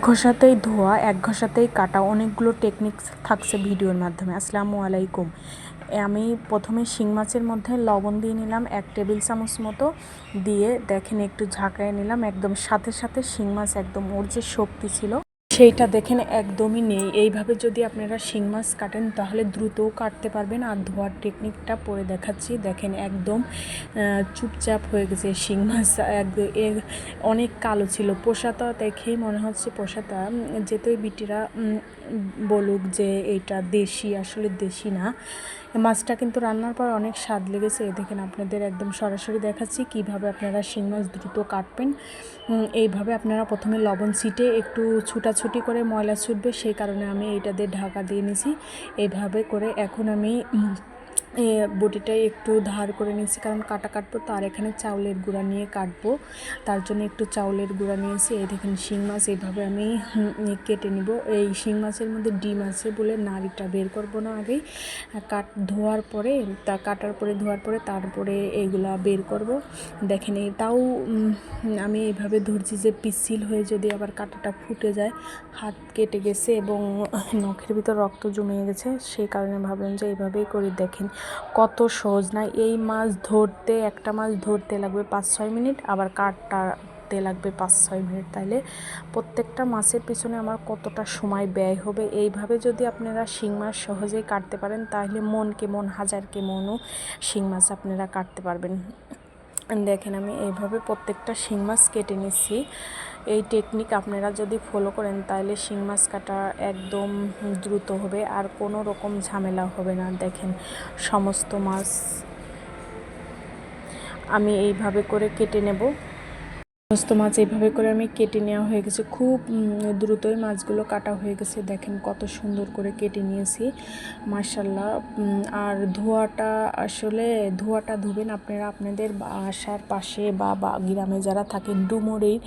ঘষাতেই ধোয়া, এক ঘষাতেই কাটা, অনেকগুলো টেকনিক্স থাকছে ভিডিওর মাধ্যমে। আসসালামু আলাইকুম। আমি প্রথমে শিং মাছের মধ্যে লবণ দিয়ে নিলাম 1 টেবিল চামচ মতো, দিয়ে দেখেন একটু ঝাঁকায় নিলাম। একদম সাথে সাথে শিং মাছ একদম ওর যে শক্তি ছিল সেইটা দেখেন একদমই নেই। এইভাবে যদি আপনারা শিং মাছ কাটেন তাহলে দ্রুতও কাটতে পারবেন। আর ধোয়ার টেকনিকটা পরে দেখাচ্ছি। দেখেন একদম চুপচাপ হয়ে গেছে শিং মাছ, অনেক কালো ছিল। পোষাতা দেখেই মনে হচ্ছে পোষাতা, যেতই বিটিরা বলুক যে এটা দেশি, আসলে দেশি না। মাছটা কিন্তু রান্নার পর অনেক স্বাদ লেগেছে। দেখেন আপনাদের একদম সরাসরি দেখাচ্ছি কিভাবে আপনারা শিং মাছ দ্রুত কাটবেন। এইভাবে আপনারা প্রথমে লবণ ছিটে একটু ছুটাছুটি করে ময়লা ছুটবে, সেই কারণে আমি এইটা দিয়ে ঢাকা দিয়ে নিয়েছি। এইভাবে করে এখন আমি বটিটাই একটু ধার করে নিয়েছি, কারণ কাটবো তো। আর এখানে চাউলের গুঁড়া নিয়ে কাটবো, তার জন্য একটু চাউলের গুঁড়া নিয়েছি। এই দেখেন শিং মাছ এইভাবে আমি কেটে নিব। এই শিং মাছের মধ্যে ডিম আছে বলে নাড়িটা বের করবো না আগেই, ধোয়ার পরে ধোয়ার পরে তারপরে এইগুলা বের করব। দেখেন এটাও আমি এইভাবে ধরছি যে পিচ্ছিল হয়ে যদি আবার কাঁটাটা ফুটে যায়, হাত কেটে গেছে এবং নখের ভিতর রক্ত জমে গেছে, সেই কারণে ভাবলাম যে এইভাবেই করি। দেখেন কত সহজ না। এই মাছ ধরতে, একটা মাছ ধরতে লাগবে 5-6 মিনিট, আবার কাটতে লাগবে 5-6 মিনিট। তাইলে প্রত্যেকটা মাছের পিছনে আমার কতটা সময় ব্যয় হবে। এইভাবে যদি আপনারা শিং মাছ সহজেই কাটতে পারেন তাহলে মন হাজারকে মনও শিং মাছ আপনারা কাটতে পারবেন। দেখেন আমি এইভাবে প্রত্যেকটা শিং মাছ কেটে নিচ্ছি। এই টেকনিক আপনারা যদি ফলো করেন তাহলে শিং মাছ কাটা একদম দ্রুত হবে, আর কোনো রকম ঝামেলা হবে না। দেখেন সমস্ত মাছ আমি এইভাবে করে কেটে নেব। সমস্ত মাছ এইভাবে করে আমি কেটে নেওয়া হয়ে গেছে। খুব দ্রুতই মাছগুলো কাটা হয়ে গেছে। দেখেন কত সুন্দর করে কেটে নিয়েছি, মাশাল্লাহ। আর ধোয়াটা ধুবেন আপনারা আপনাদের বাসার পাশে বা গ্রামে যারা থাকেন, ডুমুরের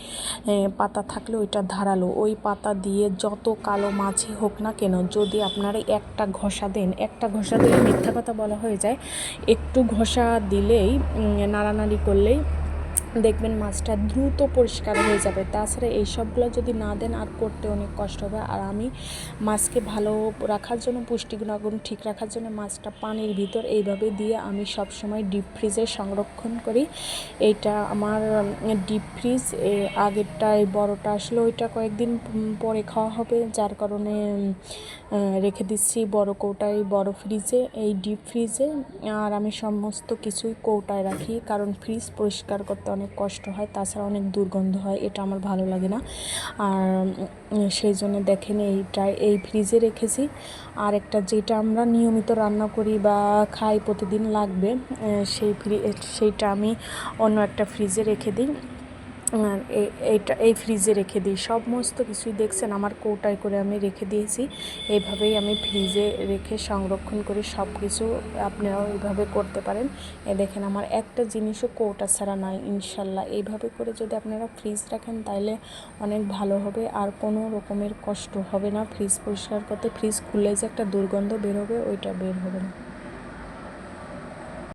পাতা থাকলে ওইটা ধারালো, ওই পাতা দিয়ে যত কালো মাছই হোক না কেন, যদি আপনারা একটা ঘষা দিলে মিথ্যা কথা বলা হয়ে যায়। একটু ঘষা দিলেই, নাড়ানাড়ি করলেই দেখবেন মাছটা দ্রুত পরিষ্কার হয়ে যাবে। তাছাড়া এই সবগুলো যদি না দেন আর করতে অনেক কষ্ট হবে। আর আমি মাছকে ভালো রাখার জন্য, পুষ্টিগুণ ঠিক রাখার জন্য মাছটা পানির ভিতর এইভাবে দিয়ে আমি সব সময় ডিপ ফ্রিজে সংরক্ষণ করি। এইটা আমার ডিপ ফ্রিজ, আগেরটাই বড়টা আসলে ওইটা কয়েকদিন পরে খাওয়া হবে, যার কারণে রেখে দিচ্ছি বড় কৌটায়, বড় ফ্রিজে, এই ডিপ ফ্রিজে। আর আমি সমস্ত কিছুই কৌটায় রাখি, কারণ ফ্রিজ পরিষ্কার করতে অনেক কষ্ট হয়, তাছাড়া অনেক দুর্গন্ধ হয়, এটা আমার ভালো লাগে না। আর সেই জন্য দেখেন এই ফ্রিজে রেখেছি। আর একটা যেটা আমরা নিয়মিত রান্না করি বা খাই, প্রতিদিন লাগবে, সেইটা আমি অন্য একটা ফ্রিজে রেখে দিই। আর এই ফ্রিজে রেখে দিই। সমস্ত কিছুই দেখছেন আমার কৌটায় করে আমি রেখে দিয়েছি। এইভাবেই আমি ফ্রিজে রেখে সংরক্ষণ করি সব কিছু। আপনারাও এইভাবে করতে পারেন। দেখেন আমার একটা জিনিসও কৌটা ছাড়া নাই, ইনশাল্লাহ। এইভাবে করে যদি আপনারা ফ্রিজ রাখেন তাহলে অনেক ভালো হবে, আর কোনো রকমের কষ্ট হবে না ফ্রিজ পরিষ্কার করতে। ফ্রিজ খুললে যে একটা দুর্গন্ধ বের হবে, ওইটা বের হবে না।